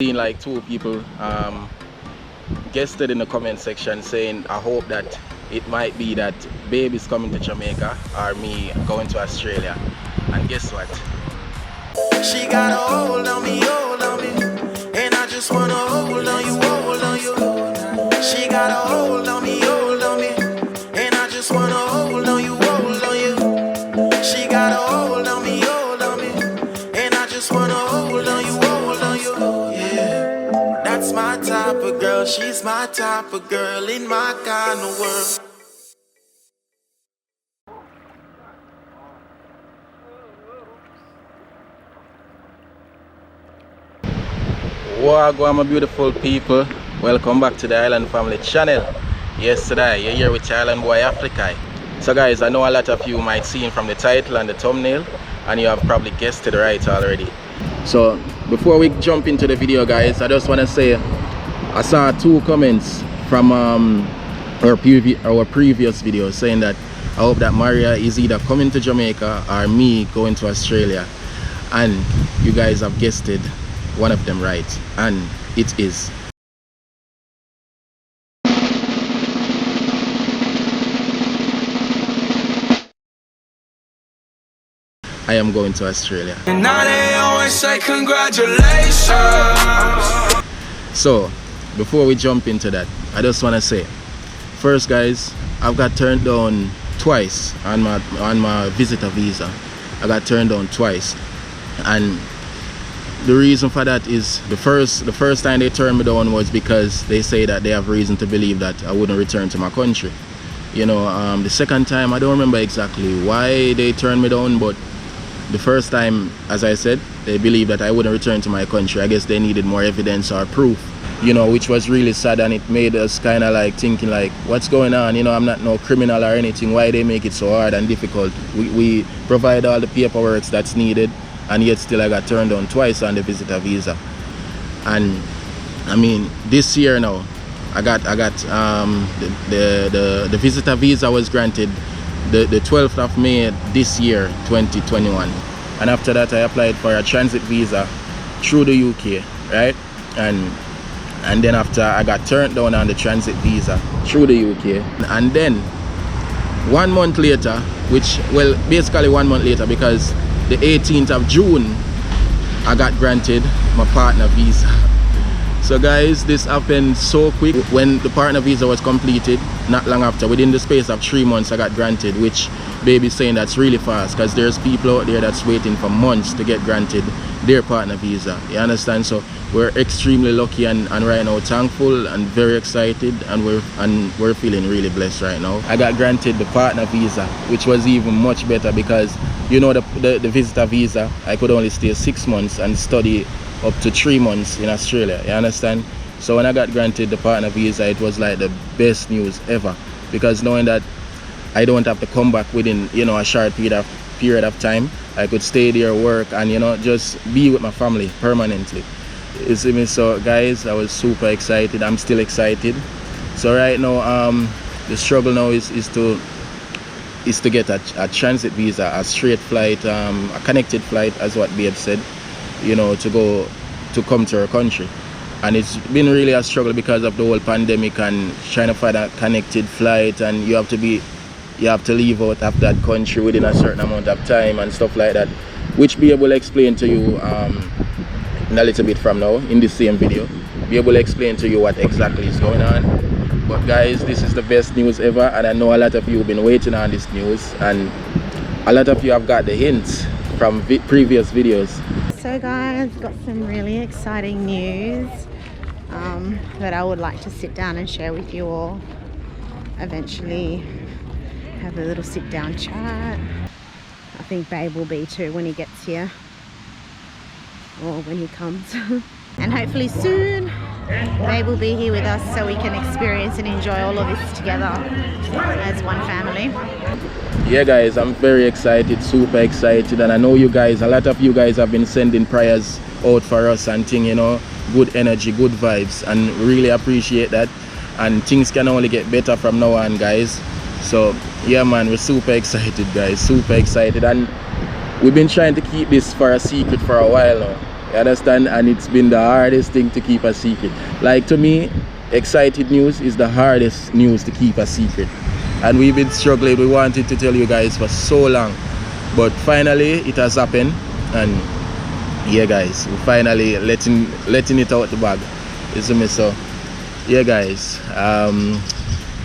Seen like two people guested in the comment section saying I hope that it might be that baby's coming to Jamaica or me going to Australia. And guess what? She got a hold on me, and I just wanna hold on you, hold on you. She got a hold on me, and I just wanna hold on you, hold on you. She got a hold on me, and I just wanna hold on you, hold on you. Yeah, that's my type of girl, she's my type of girl in my kind of world. Wagwan my beautiful people, welcome back to the Island Family channel. Yes today, you're here with your Island Boy Africa. So guys, I know a lot of you might see it from the title and the thumbnail, and you have probably guessed it right already. So before we jump into the video guys, I just want to say I saw two comments from our previous video saying that I hope that Maria is either coming to Jamaica or me going to Australia, and you guys have guessed it, one of them right, and it is. I am going to Australia. And now they always say congratulations. So before we jump into that, I just want to say first guys, I've got turned down twice on my visitor visa. I got turned down twice, and the reason for that is the first time they turned me down was because they say that they have reason to believe that I wouldn't return to my country. You know, the second time I don't remember exactly why they turned me down, but the first time, as I said, they believed that I wouldn't return to my country. I guess they needed more evidence or proof, you know, which was really sad, and it made us kind of like thinking like, what's going on? You know, I'm not no criminal or anything. Why they make it so hard and difficult? We provide all the paperwork that's needed, and yet still I got turned down twice on the visitor visa. And I mean, this year now, I got the visitor visa was granted the 12th of May this year, 2021. And after that I applied for a transit visa through the UK, right? And then after I got turned down on the transit visa through the UK, and then 1 month later, which, well, basically 1 month later, because the 18th of June I got granted my partner visa. So guys, this happened so quick. When the partner visa was completed, not long after, within the space of 3 months, I got granted, which baby's saying that's really fast, because there's people out there that's waiting for months to get granted their partner visa. You understand? So we're extremely lucky and right now thankful and very excited, and we're feeling really blessed right now. I got granted the partner visa, which was even much better because, you know, the visitor visa, I could only stay 6 months and study up to 3 months in Australia, you understand? So when I got granted the partner visa, it was like the best news ever, because knowing that I don't have to come back within, you know, a short period of time, I could stay there, work, and, you know, just be with my family permanently. You see me? So guys, I was super excited. I'm still excited. So right now, the struggle now is to get a transit visa, a straight flight, a connected flight, as what Babe said, you know, to come to our country. And it's been really a struggle because of the whole pandemic and trying to find a connected flight, and you have to leave out of that country within a certain amount of time and stuff like that, which Babe will explain to you in a little bit from now in the same video. Babe will explain to you what exactly is going on. But guys, this is the best news ever, and I know a lot of you have been waiting on this news, and a lot of you have got the hints from previous videos. So guys, got some really exciting news that I would like to sit down and share with you all. Eventually have a little sit down chat. I think Babe will be too when he gets here, or when he comes. And hopefully soon Babe will be here with us so we can experience and enjoy all of this together as one family. Yeah guys, I'm very excited, super excited, and I know you guys, a lot of you guys have been sending prayers out for us and thing, you know, good energy, good vibes, and really appreciate that. And things can only get better from now on guys. So yeah man, we're super excited guys, super excited, and we've been trying to keep this for a secret for a while now. You understand? And it's been the hardest thing to keep a secret. Like, to me, excited news is the hardest news to keep a secret. And we've been struggling. We wanted to tell you guys for so long. But finally, it has happened. And yeah, guys, we're finally letting it out the bag. You see me? So, yeah, guys.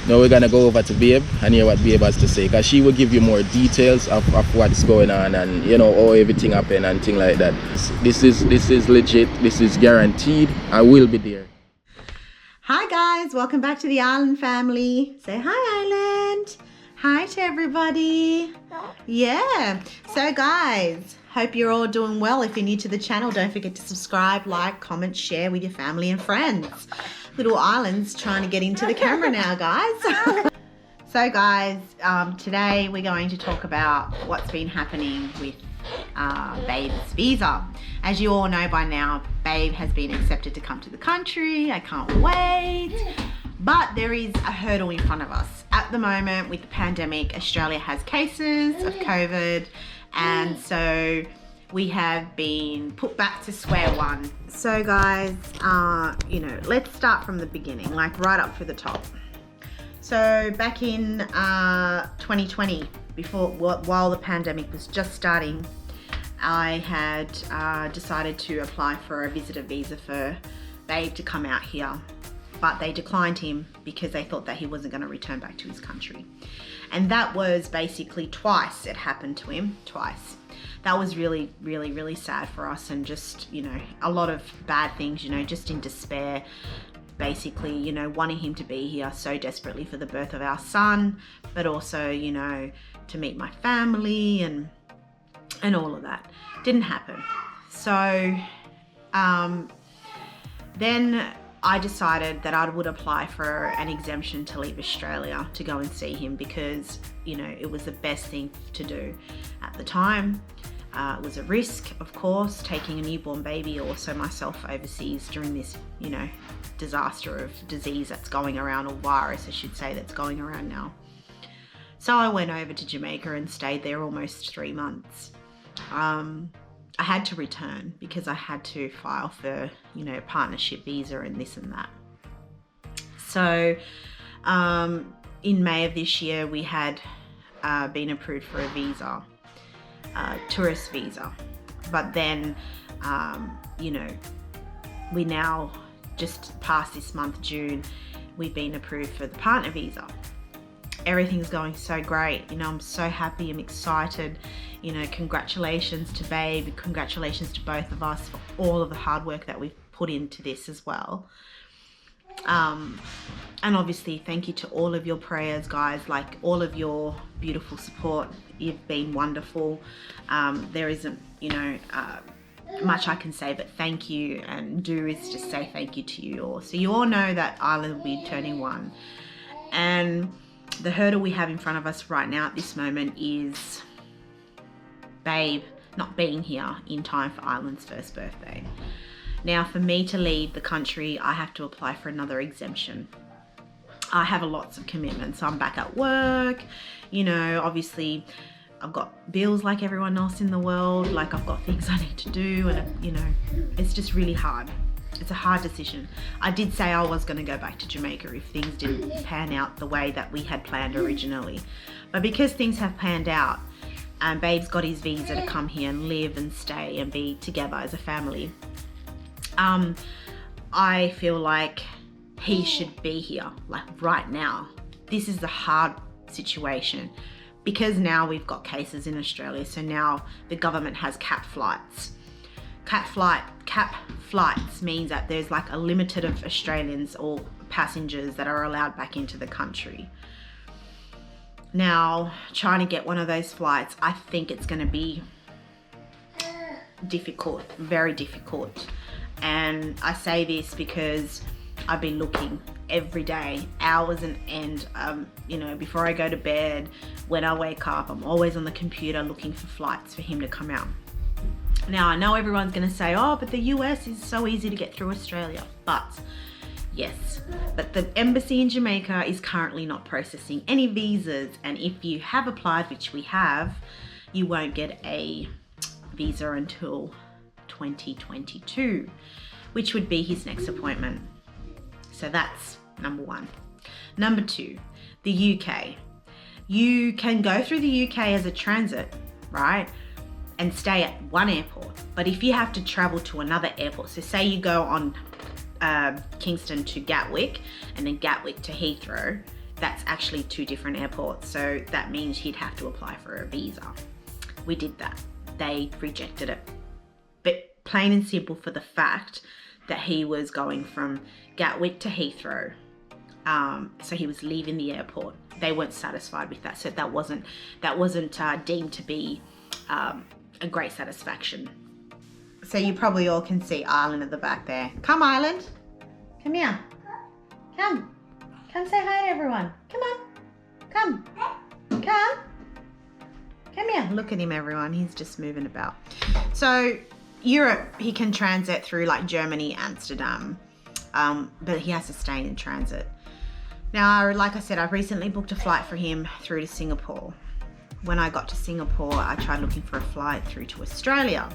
Now we're gonna go over to Babe and hear what Babe has to say, because she will give you more details of what's going on and you know how everything happened and things like that. This is legit. This is guaranteed. I will be there. Hi guys, welcome back to the Island family. Say hi, Island. Hi to everybody. Yeah. So guys, hope you're all doing well. If you're new to the channel, don't forget to subscribe, like, comment, share with your family and friends. Little Island's trying to get into the camera now, guys. So guys, today we're going to talk about what's been happening with Babe's visa. As you all know by now, Babe has been accepted to come to the country. I can't wait. But there is a hurdle in front of us. At the moment, with the pandemic, Australia has cases of COVID, and so we have been put back to square one. So guys, you know, let's start from the beginning, like right up to the top. So back in 2020, while the pandemic was just starting, I had decided to apply for a visitor visa for Babe to come out here, but they declined him because they thought that he wasn't going to return back to his country. And that was basically twice it happened to him, twice. That was really, really, really sad for us, and just, you know, a lot of bad things, you know, just in despair, basically, you know, wanting him to be here so desperately for the birth of our son, but also, you know, to meet my family and all of that. Didn't happen. So then I decided that I would apply for an exemption to leave Australia to go and see him, because, you know, it was the best thing to do at the time. It was a risk, of course, taking a newborn baby, also myself overseas during this, you know, disaster of disease that's going around, or virus I should say, that's going around now. So I went over to Jamaica and stayed there almost 3 months. I had to return because I had to file for, you know, partnership visa and this and that. So in May of this year, we had been approved for a visa, tourist visa. But then, you know, we now, just past this month, June, we've been approved for the partner visa. Everything's going so great. You know, I'm so happy, I'm excited. You know, congratulations to Babe, congratulations to both of us for all of the hard work that we've put into this as well. And obviously thank you to all of your prayers, guys, like all of your beautiful support. You've been wonderful. There isn't, you know, much I can say, but thank you, and do is just say thank you to you all. So you all know that Island will be turning 1, and the hurdle we have in front of us right now at this moment is Babe not being here in time for Island's first birthday. Now, for me to leave the country, I have to apply for another exemption. I have lots of commitments. I'm back at work, you know, obviously I've got bills like everyone else in the world, like I've got things I need to do, and, you know, it's just really hard. It's a hard decision. I did say I was going to go back to Jamaica if things didn't pan out the way that we had planned originally. But because things have panned out, and Babe's got his visa to come here and live and stay and be together as a family, I feel like he should be here, like right now. This is a hard situation because now we've got cases in Australia. So now the government has capped flights. Cap flights means that there's like a limited of Australians or passengers that are allowed back into the country. Now, trying to get one of those flights, I think it's going to be difficult, very difficult. And I say this because I've been looking every day, hours on end. You know, before I go to bed, when I wake up, I'm always on the computer looking for flights for him to come out. Now, I know everyone's going to say, oh, but the US is so easy to get through Australia. But yes, but the embassy in Jamaica is currently not processing any visas. And if you have applied, which we have, you won't get a visa until 2022, which would be his next appointment. So that's number one. Number two, the UK. You can go through the UK as a transit, right? And stay at one airport. But if you have to travel to another airport, so say you go on Kingston to Gatwick and then Gatwick to Heathrow, that's actually two different airports. So that means he'd have to apply for a visa. We did that. They rejected it. But plain and simple for the fact that he was going from Gatwick to Heathrow. So he was leaving the airport. They weren't satisfied with that. So that wasn't deemed to be a great satisfaction. So you probably all can see Ireland at the back there. Come, Ireland. Come here. Come. Come say hi to everyone. Come on. Come. Come. Come here. Look at him, everyone. He's just moving about. So Europe, he can transit through like Germany, Amsterdam, but he has to stay in transit. Now, like I said, I've recently booked a flight for him through to Singapore. When I got to Singapore, I tried looking for a flight through to Australia.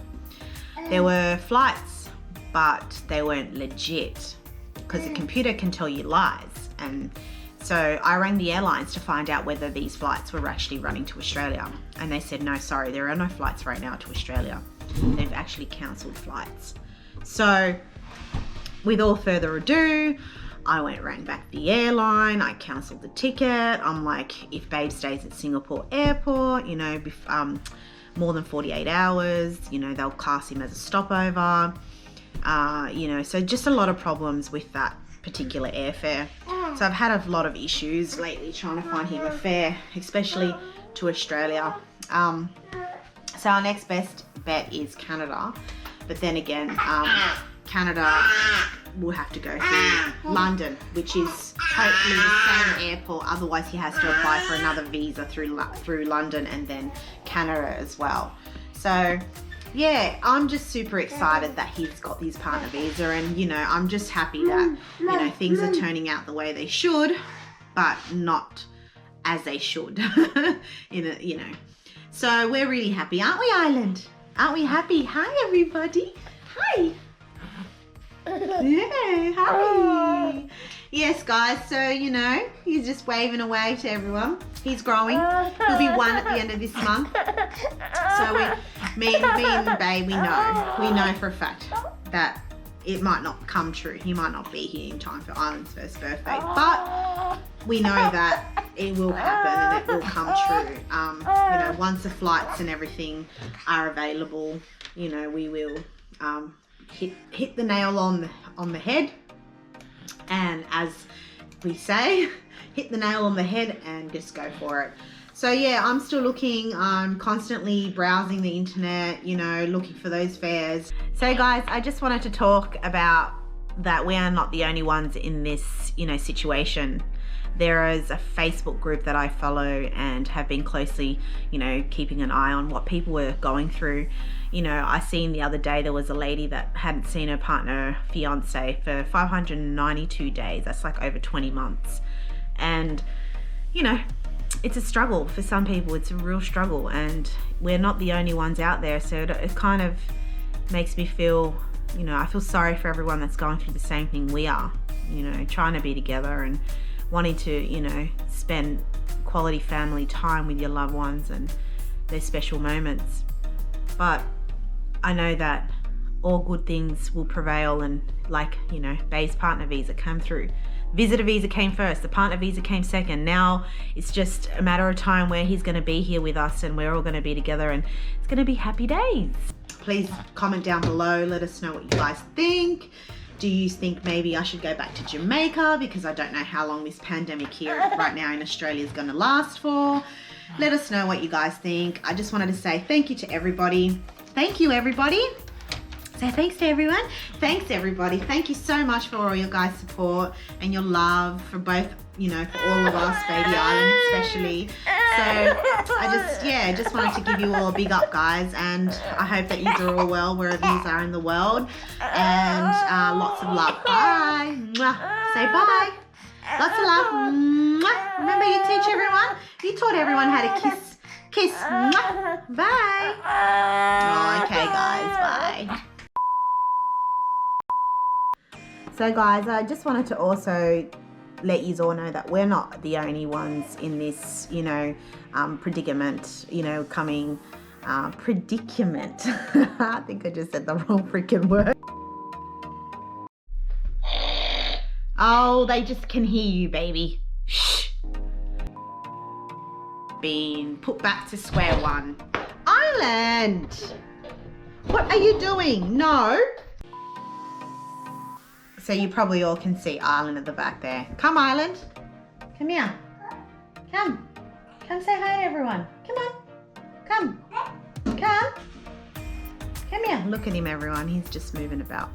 There were flights, but they weren't legit because the computer can tell you lies. And so I rang the airlines to find out whether these flights were actually running to Australia. And they said, no, sorry, there are no flights right now to Australia. They've actually cancelled flights. So with all further ado, I rang back the airline, I cancelled the ticket. I'm like, if babe stays at Singapore airport, you know, more than 48 hours, you know, they'll class him as a stopover. You know, so just a lot of problems with that particular airfare. So I've had a lot of issues lately trying to find him a fare, especially to Australia. So our next best bet is Canada. But then again, Canada will have to go through London, which is hopefully the same airport. Otherwise, he has to apply for another visa through London and then Canada as well. So yeah, I'm just super excited that he's got his partner visa, and you know, I'm just happy that, you know, things are turning out the way they should, but not as they should. You know, so we're really happy, aren't we, Ireland? Aren't we happy? Hi, everybody. Hi. Yeah, hi. Yes, guys, so, you know, he's just waving away to everyone. He's growing. He'll be 1 at the end of this month. So me and Babe, we know for a fact that it might not come true. He might not be here in time for Ireland's first birthday, but we know that it will happen and it will come true. You know, once the flights and everything are available, you know, we will hit the nail on the head, and as we say, hit the nail on the head and just go for it. So yeah, I'm still looking. I'm constantly browsing the internet, you know, looking for those fares. So guys, I just wanted to talk about that we are not the only ones in this, you know, situation. There is a Facebook group that I follow and have been closely, you know, keeping an eye on what people were going through. You know, I seen the other day there was a lady that hadn't seen her partner, fiance, for 592 days. That's like over 20 months. And, you know, it's a struggle for some people. It's a real struggle, and we're not the only ones out there. So it kind of makes me feel, you know, I feel sorry for everyone that's going through the same thing we are, you know, trying to be together and wanting to, you know, spend quality family time with your loved ones and those special moments. But I know that all good things will prevail, and like, you know, Babe's partner visa came through. Visitor visa came first, the partner visa came second. Now it's just a matter of time where he's going to be here with us and we're all going to be together, and it's going to be happy days. Please comment down below, let us know what you guys think. Do you think maybe I should go back to Jamaica, because I don't know how long this pandemic here right now in Australia is going to last for. Let us know what you guys think. I just wanted to say thank you to everybody. Thank you, everybody. So thanks to everyone. Thanks, everybody. Thank you so much for all your guys' support and your love for both, you know, for all of us, Baby Island especially. So I just wanted to give you all a big up, guys, and I hope that you are all well wherever you are in the world. And lots of love. Bye. Mwah. Say bye-bye. Lots of love. Mwah. Remember, you teach everyone. You taught everyone how to kiss. Kiss. Mwah. Bye. Okay, guys. Bye. So guys, I just wanted to also let you all know that we're not the only ones in this, you know, predicament, you know, coming, predicament. I think I just said the wrong freaking word. Oh, they just can hear you, baby. Shh. Being put back to square one. Island! What are you doing? No. So you probably all can see Island at the back there. Come, Island. Come here. Come. Come say hi to everyone. Come on. Come. Come. Come here. Look at him, everyone. He's just moving about.